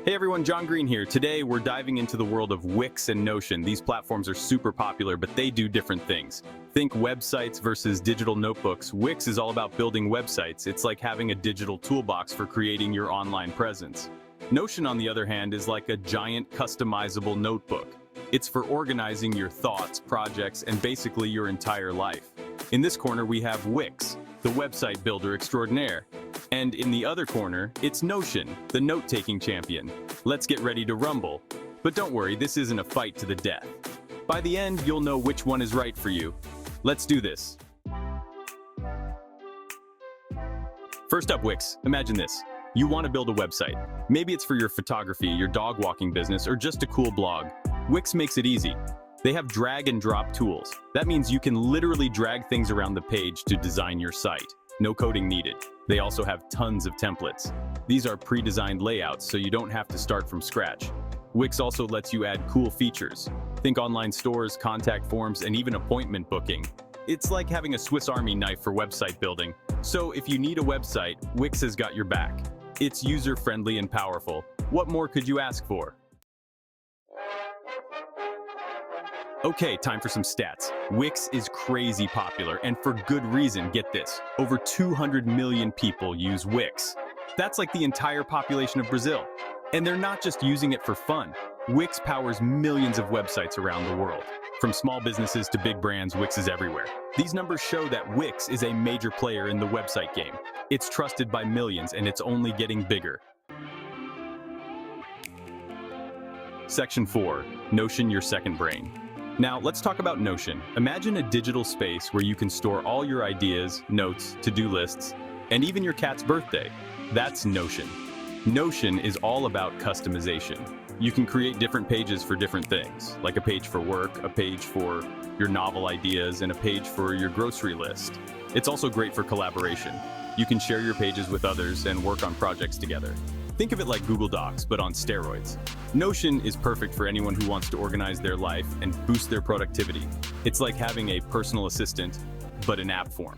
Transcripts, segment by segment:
Hey everyone, John Green here. Today we're diving into the world of Wix and Notion. These platforms are super popular, but they do different things. Think websites versus digital notebooks. Wix is all about building websites. It's like having a digital toolbox for creating your online presence. Notion, on the other hand, is like a giant customizable notebook. It's for organizing your thoughts, projects, and basically your entire life. In this corner we have Wix, the website builder extraordinaire. And in the other corner, it's Notion, the note-taking champion. Let's get ready to rumble. But don't worry, this isn't a fight to the death. By the end, you'll know which one is right for you. Let's do this. First up, Wix. Imagine this. You want to build a website. Maybe it's for your photography, your dog walking business, or just a cool blog. Wix makes it easy. They have drag and drop tools. That means you can literally drag things around the page to design your site. No coding needed. They also have tons of templates. These are pre-designed layouts, so you don't have to start from scratch. Wix also lets you add cool features. Think online stores, contact forms, and even appointment booking. It's like having a Swiss Army knife for website building. So if you need a website, Wix has got your back. It's user-friendly and powerful. What more could you ask for? Okay, time for some stats. Wix is crazy popular, and for good reason. Get this, over 200 million people use Wix. That's like the entire population of Brazil. And they're not just using it for fun. Wix powers millions of websites around the world. From small businesses to big brands, Wix is everywhere. These numbers show that Wix is a major player in the website game. It's trusted by millions, and it's only getting bigger. Section 4, Notion, your second brain. Now, let's talk about Notion. Imagine a digital space where you can store all your ideas, notes, to-do lists, and even your cat's birthday. That's Notion. Notion is all about customization. You can create different pages for different things, like a page for work, a page for your novel ideas, and a page for your grocery list. It's also great for collaboration. You can share your pages with others and work on projects together. Think of it like Google Docs, but on steroids. Notion is perfect for anyone who wants to organize their life and boost their productivity. It's like having a personal assistant, but in app form.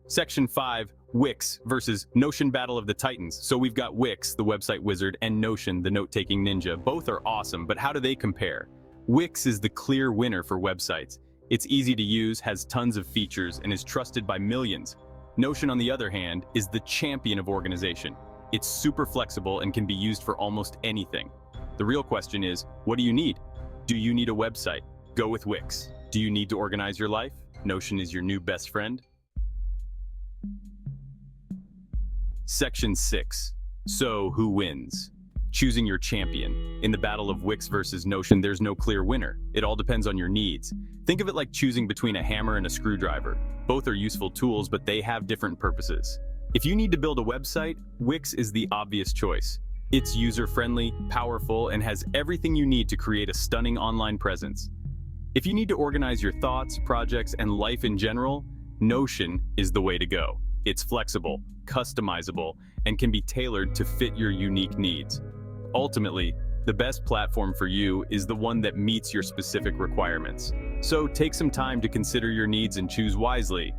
Section 5, Wix versus Notion Battle of the Titans. So we've got Wix, the website wizard, and Notion, the note-taking ninja. Both are awesome, but how do they compare? Wix is the clear winner for websites. It's easy to use, has tons of features, and is trusted by millions. Notion, on the other hand, is the champion of organization. It's super flexible and can be used for almost anything. The real question is, what do you need? Do you need a website? Go with Wix. Do you need to organize your life? Notion is your new best friend. Section 6. So, who wins? Choosing your champion. In the battle of Wix versus Notion, there's no clear winner. It all depends on your needs. Think of it like choosing between a hammer and a screwdriver. Both are useful tools, but they have different purposes. If you need to build a website, Wix is the obvious choice. It's user-friendly, powerful, and has everything you need to create a stunning online presence. If you need to organize your thoughts, projects, and life in general, Notion is the way to go. It's flexible, customizable, and can be tailored to fit your unique needs. Ultimately, the best platform for you is the one that meets your specific requirements. So take some time to consider your needs and choose wisely.